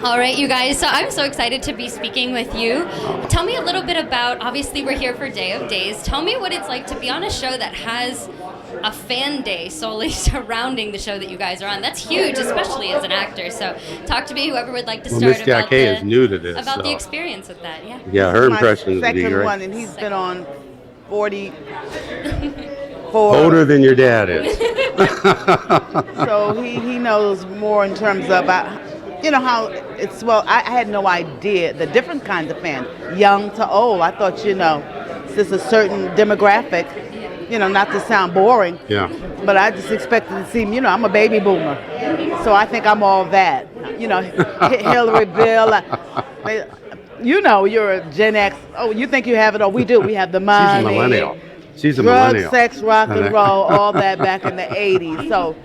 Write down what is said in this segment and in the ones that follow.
All right, you guys. So I'm so excited to be speaking with you. Tell me a little bit about, obviously we're here for Day of Days. Tell me what it's like to be on a show that has a fan day solely surrounding the show that you guys are on. That's huge, especially as an actor. So talk to me, whoever would like to start. Miss Jackée is new to this. About the experience with that, yeah. Yeah, her impression is my second great. one, and he's been on 44. Older than your dad is. So he knows more in terms of, how it's, well, I had no idea the different kinds of fans, young to old. I thought, there's a certain demographic, not to sound boring. Yeah. But I just expected to see, I'm a baby boomer. So I think I'm all that. Hillary, Bill. You're a Gen X. Oh, you think you have it? Oh, we do. We have the money. She's a millennial. She's a drugs, millennial. sex, rock and roll, all that back in the 80s. So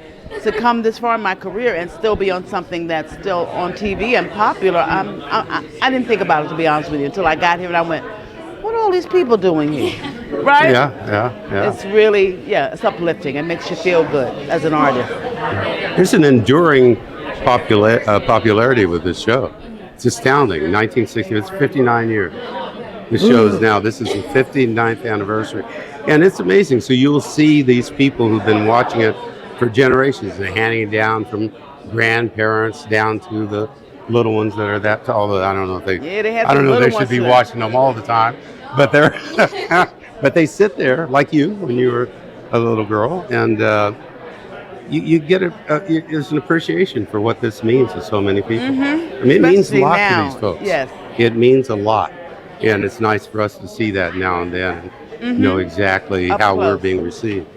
to come this far in my career and still be on something that's still on TV and popular, I didn't think about it, to be honest with you, until I got here and I went, what are all these people doing here? Right? Yeah. It's really, it's uplifting. It makes you feel good as an artist. There's an enduring popularity with this show. It's astounding. 1960, it's 59 years. This show is now, this is the 59th anniversary. And it's amazing. So you'll see these people who've been watching it for generations. They're handing it down from grandparents down to the little ones that are that tall. I don't know if they should be watching them all the time. But but they sit there like you when you were a little girl, and you get there's an appreciation for what this means to so many people. Mm-hmm. I mean, it means a lot now, to these folks. Yes. It means a lot, and it's nice for us to see that now and then, and know exactly how we're being received.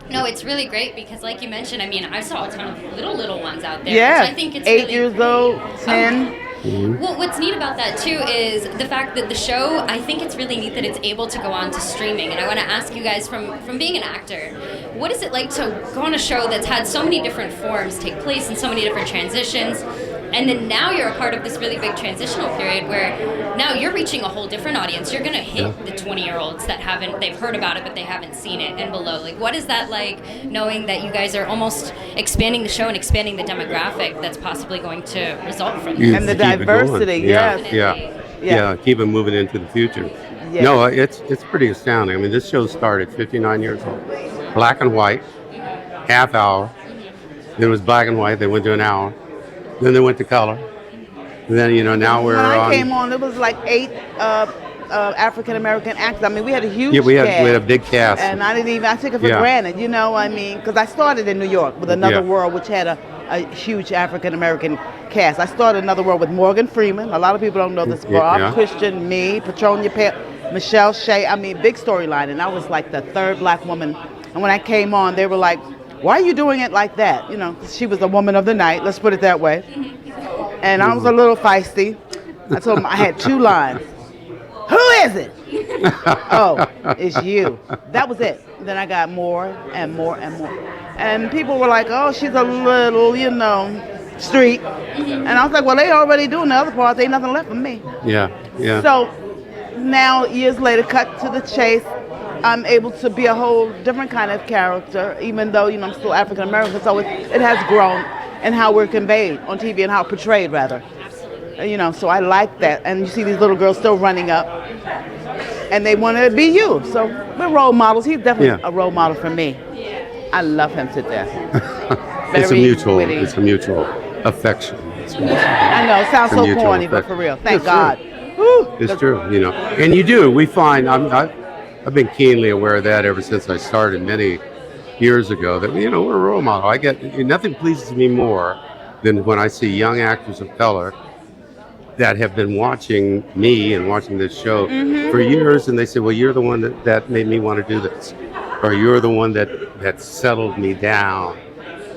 No, it's really great because, like you mentioned, I mean, I saw a ton of little ones out there. Yeah, Which I think it's 8 really years old, 10. Mm-hmm. Well, what's neat about that, too, is the fact that the show, I think it's really neat that it's able to go on to streaming. And I want to ask you guys, from being an actor, what is it like to go on a show that's had so many different forms take place and so many different transitions? And then now you're a part of this really big transitional period where now you're reaching a whole different audience. You're going to hit the 20-year-olds that they've heard about it, but they haven't seen it and below. Like, what is that like, knowing that you guys are almost expanding the show and expanding the demographic that's possibly going to result from it? And the diversity, yes. Yeah, keep it moving into the future. Yes. No, it's pretty astounding. I mean, this show started 59 years old. Black and white, half hour. Then it was black and white. They went to an hour. Then they went to color. And then, now we're on. When I came on, it was like 8 African-American actors. I mean, we had a huge cast. We had a big cast. And I took it for granted, because I started in New York with Another World, which had a huge African-American cast. I started Another World with Morgan Freeman. A lot of people don't know this. Bob Christian, me, Petronia Michelle Shea. I mean, big storyline. And I was like the third black woman. And when I came on, they were like, why are you doing it like that? 'Cause she was a woman of the night, let's put it that way. And I was a little feisty. I told them I had 2 lines. Who is it? Oh, it's you. That was it. Then I got more and more and more. And people were like, oh, she's a little, street. And I was like, well, they already doing the other parts. Ain't nothing left for me. Yeah. So now, years later, cut to the chase, I'm able to be a whole different kind of character, even though, I'm still African American. So it has grown in how we're conveyed on TV and how portrayed, rather. Absolutely. So I like that. And you see these little girls still running up, and they want to be you. So we're role models. He's definitely a role model for me. I love him to death. It's a mutual affection. I know, it sounds so corny, but for real. Thank God. It's true, And you do. We find, I've been keenly aware of that ever since I started many years ago, that, we're a role model. Nothing pleases me more than when I see young actors of color that have been watching me and watching this show for years, and they say, well, you're the one that made me want to do this. Or you're the one that settled me down.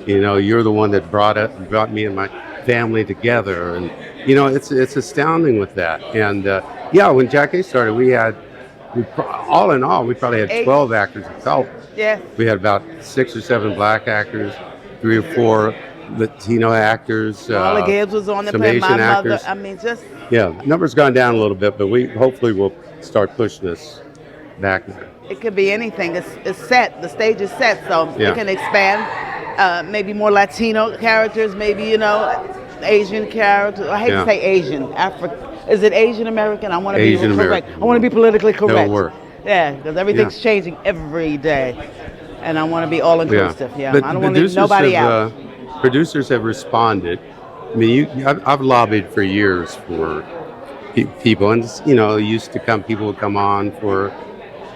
You're the one that brought me and my family together. And, it's astounding with that. And, when Jackée started, all in all, we probably had 12 actors of color. Yes. We had about 6 or 7 black actors, 3 or 4 Latino actors. Wally Kurth was on there playing my mother. I mean, just... Yeah, numbers gone down a little bit, but hopefully we'll start pushing this back now. It could be anything. It's set. The stage is set, so it can expand. Maybe more Latino characters, maybe, Asian characters. I hate to say Asian. Is it Asian American? I want to be Asian correct. American. I want to be politically correct. That'll work. Yeah, because everything's changing every day, and I want to be all inclusive. Yeah, But I don't want to leave nobody out. Producers have responded. I mean, I've lobbied for years for people, and used to come. People would come on for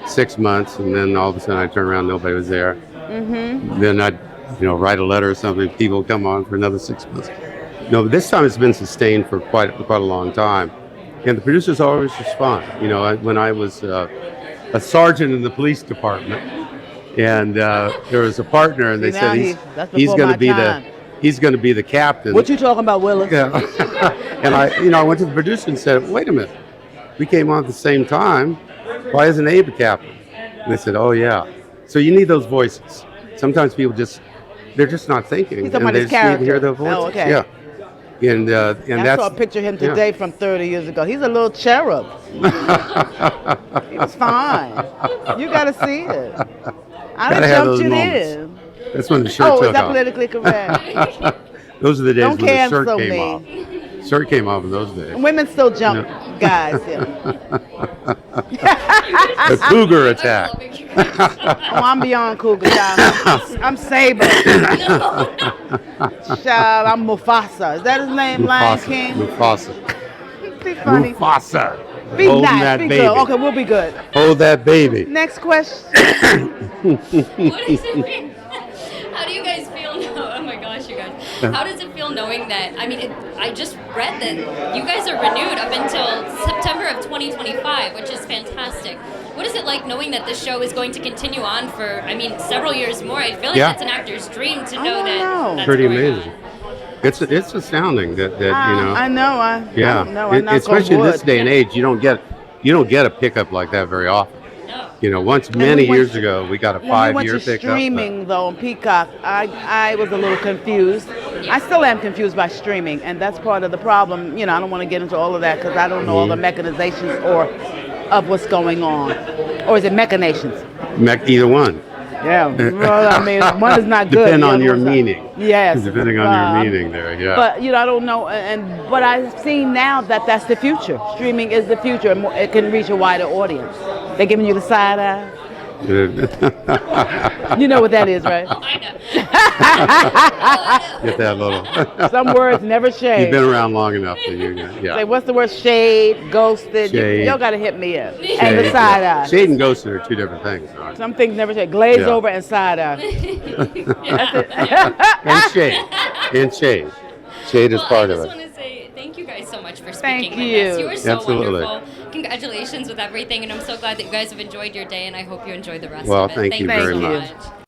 6 months, and then all of a sudden I turn around, nobody was there. Mm-hmm. Then I'd write a letter or something. People would come on for another 6 months. No, but this time it's been sustained for quite a long time, and the producers always respond. When I was a sergeant in the police department, and there was a partner, and they said he's going to be the captain. What you talking about, Willis? Yeah. And I went to the producer and said, wait a minute, we came on at the same time. Why isn't Abe a captain? And they said, oh yeah. So you need those voices. Sometimes people they're just not thinking. He's talking about they his just need to character. hear their voices. Oh, okay. Yeah. And I that's saw a picture of him today from 30 years ago. He's a little cherub. He was fine. You got to see it. I done jumped you in. That's when the shirt took off. Oh, is that politically correct? Those are the days Don't when the shirt cancel came me. off. Shirt came off in those days. Women still jump guys. Yeah. The cougar attack. Oh, I'm beyond cougar, child. I'm Saber. Child, I'm Mufasa. Is that his name, Lion King? Mufasa. Be funny. Mufasa. Be Holding nice. that Be baby. good. Okay, we'll be good. Hold that baby. Next question. What is it? How do you guys feel now? Oh my gosh, you guys. How does it feel knowing that, I just read that you guys are renewed up until September of 2025, which is fantastic. What is it like knowing that this show is going to continue on for, several years more? I feel like that's an actor's dream to know that. That's pretty going amazing. on. It's astounding that I know. I don't know. Especially in this day and age, you don't get a pickup like that very often. Once many years ago, we got a 5-year pickup. Streaming though on Peacock, I was a little confused. I still am confused by streaming, and that's part of the problem. I don't want to get into all of that because I don't know all the mechanizations of what's going on, or is it machinations? Either one. Yeah, well, one is not good. Depending on your meaning. Yes. Depending on your meaning there, yeah. But, I don't know. But I've seen now that that's the future. Streaming is the future. And it can reach a wider audience. They're giving you the side eye. You know what that is, right? I know. Get that little. Some words never shade. You've been around long enough. Yeah. Say, what's the word? Shade, ghosted. Shade. Y'all got to hit me up. Shade, and the side eye. Shade and ghosted are two different things. Right? Some things never shade. Glaze over and side eye. And shade. And shade. Shade is part of it. I just want to say thank you guys so much for Thank speaking you. with us. You were so Absolutely. wonderful. Congratulations with everything, and I'm so glad that you guys have enjoyed your day, and I hope you enjoy the rest Well, of it. thank you very you. much. much.